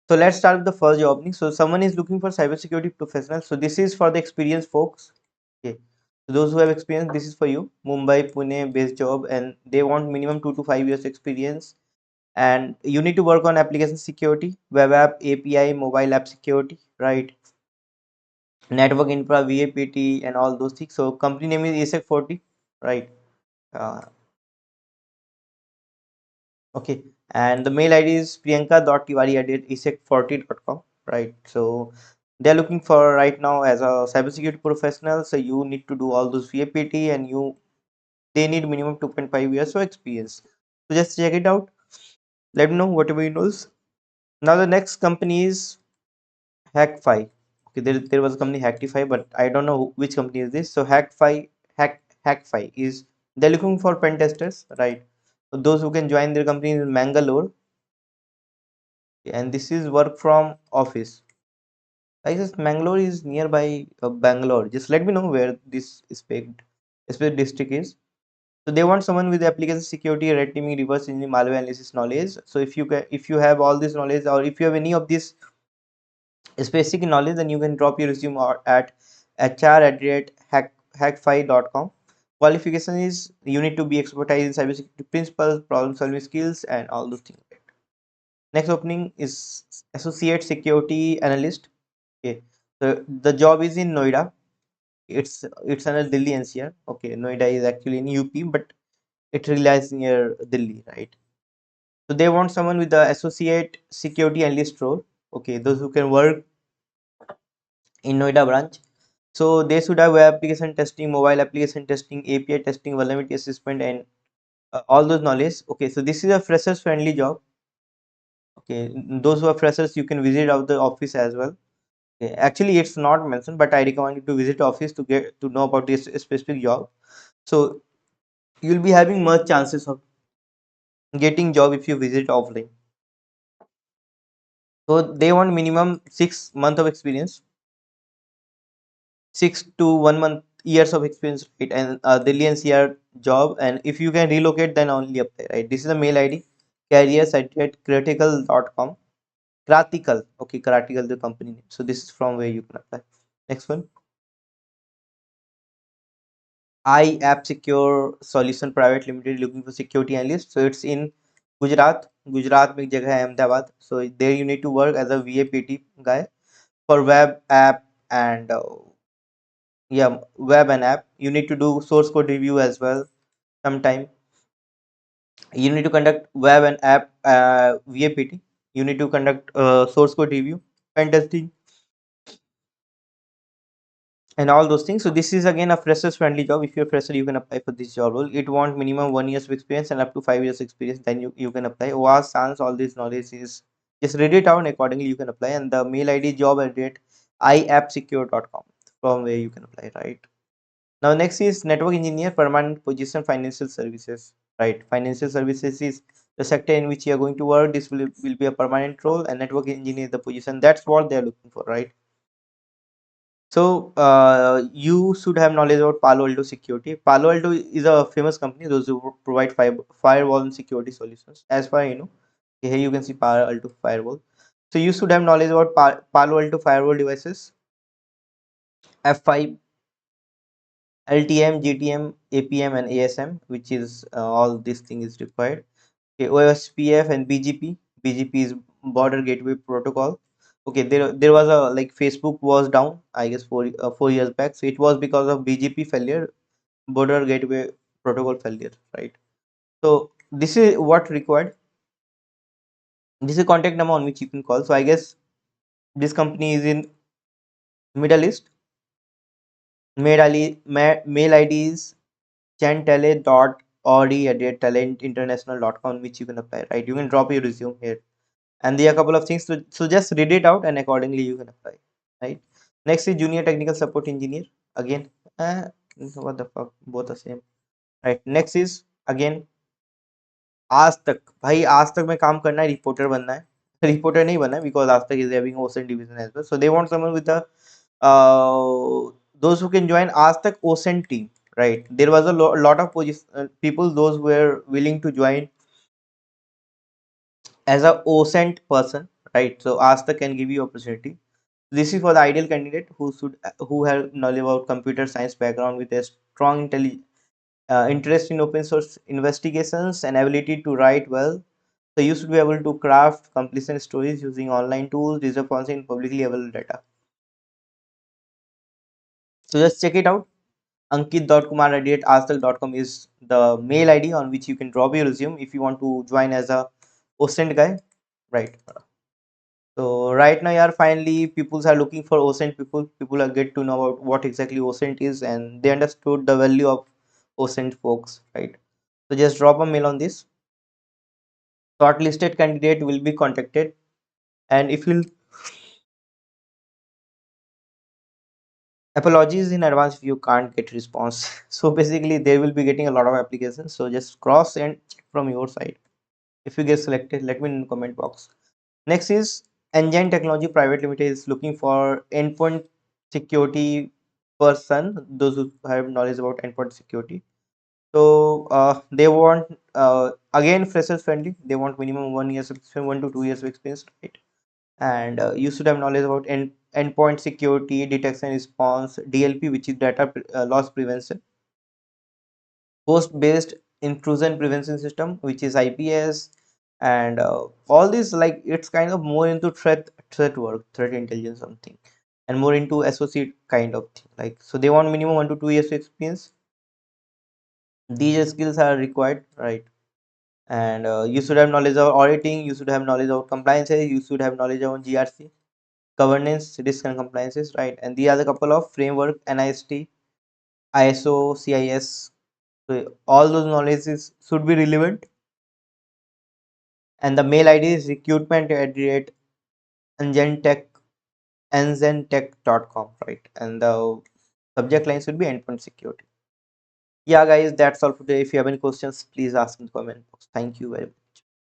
So let's start with the first job opening. So someone is looking for cybersecurity professional. So this is for the experienced folks. Okay. So those who have experience, this is for you. Mumbai, Pune based job, and they want minimum 2 to 5 years experience. And you need to work on application security, web app, API, mobile app security, right? Network infra, VAPT, and all those things. So company name is ISEC 40, right? Uh, okay. And the mail ID is priyanka.tiwari@isec40.com, right? So they're looking for right now as a cybersecurity professional. So you need to do all those VAPT, and they need minimum 2.5 years of experience. So just check it out. Let me know whatever you knows. Now the next company is Hack5. Okay, there was a company Hacktify, but I don't know which company is this. So Hack5 is they're looking for pen testers, right? So those who can join their company in Bangalore, and this is work from office. I guess Mangalore is nearby Bangalore. Just let me know where this specific district is. So they want someone with application security, red teaming, reverse engineering, malware analysis knowledge. So if you have all this knowledge, or if you have any of this specific knowledge, then you can drop your resume at hr@hack5.com. Qualification is you need to be expertise in cybersecurity principles, problem solving skills, and all those things. Next opening is associate security analyst. Okay, so the job is in Noida. It's under Delhi NCR. Okay, Noida is actually in UP, but it relies near Delhi, right? So they want someone with the associate security analyst role. Okay, those who can work in Noida branch. So they should have web application testing, mobile application testing, API testing, vulnerability assessment, and all those knowledge. Okay, so this is a freshers friendly job. Okay, those who are freshers, you can visit out the office as well. Okay, actually, it's not mentioned, but I recommend you to visit office to get to know about this specific job. So you'll be having much chances of getting job if you visit offline. So they want minimum 6 months of experience, 6 to 1 month years of experience, right? And Delhi NCR job. And if you can relocate, then only apply, right? This is a mail ID, careers@critical.com. Kratical, okay, Kratical the company name. So this is from where you can apply. Next one, I App Secure Solution Private Limited looking for security analyst. So it's in Gujarat. Gujarat में एक जगह है Ahmedabad. So there you need to work as a VAPT guy for web app and yeah, web and app. You need to do source code review as well. Sometime you need to conduct web and app VAPT. You need to conduct source code review, pen testing, and all those things. So this is again a freshers friendly job. If you're a fresher, you can apply for this job role. It want minimum 1 years of experience and up to 5 years experience. Then you can apply. OAS, SANS, all this knowledge is just read it out and accordingly you can apply. And the mail ID job at iappsecure.com from where you can apply, right? Now next is network engineer, permanent position, financial services, right? Financial services is the sector in which you are going to work. This will be a permanent role, and network engineer is the position. That's what they are looking for, right? So you should have knowledge about Palo Alto security. Palo Alto is a famous company. Those who provide firewall and security solutions. As far you know, here you can see Palo Alto firewall. So you should have knowledge about Palo Alto firewall devices, F5, LTM, GTM, APM, and ASM, which is all this thing is required. Okay, OSPF and BGP. BGP is Border Gateway Protocol. Okay, there was a like Facebook was down, I guess 4 years back. So it was because of BGP failure, Border Gateway Protocol failure, right? So this is what required. This is contact number on which you can call. So I guess this company is in Middle East. Mail ID is chantele.ori@talentinternational.com, which you can apply, right? You can drop your resume here, and there are a couple of things so just read it out and accordingly you can apply, right? Next is junior technical support engineer. Again, uh, what the fuck, both the same, right? Next is again आज तक. भाई आज तक में काम करना है, reporter बनना है. रिपोर्टर नहीं बनना है because आज तक is having ocean division as well. So they want someone with the those who can join आज तक ocean team, right? There was a lot of people those were willing to join as a OSENT person, right? So ask the can give you opportunity. This is for the ideal candidate who have knowledge about computer science background with a strong interest in open source investigations and ability to write well. So you should be able to craft completion stories using online tools, reserve policy, and publicly available data. So just check it out. Ankit.kumar@asktal.com is the mail ID on which you can drop your resume if you want to join as a OSINT guy, right? So right now, yeah, finally, people are looking for OSINT people. People are get to know about what exactly OSINT is, and they understood the value of OSINT, folks, right? So just drop a mail on this. Shortlisted candidate will be contacted, and if you apologies in advance if you can't get response. So basically, they will be getting a lot of applications. So just cross and check from your side. If you get selected, let me know in the comment box. Next is Engine Technology Private Limited is looking for endpoint security person, those who have knowledge about endpoint security. So they want again freshers friendly. They want minimum 1 years of experience, 1 to 2 years of experience, right? And you should have knowledge about endpoint security, detection response, DLP, which is data loss prevention, host based intrusion prevention system, which is IPS, and all this, like, it's kind of more into threat work, threat intelligence something, and more into associate kind of thing, like, so they want minimum 1 to 2 years experience. These skills are required, right? And you should have knowledge of auditing, you should have knowledge of compliances, you should have knowledge of GRC, governance, risk and compliances, right? And the other couple of framework, NIST, ISO, CIS. So all those knowledges should be relevant. And the mail ID is recruitment@enzentech enzentech.com, right? And the subject line should be endpoint security. Yeah, guys, that's all for today. If you have any questions, please ask in the comment box. Thank you very much.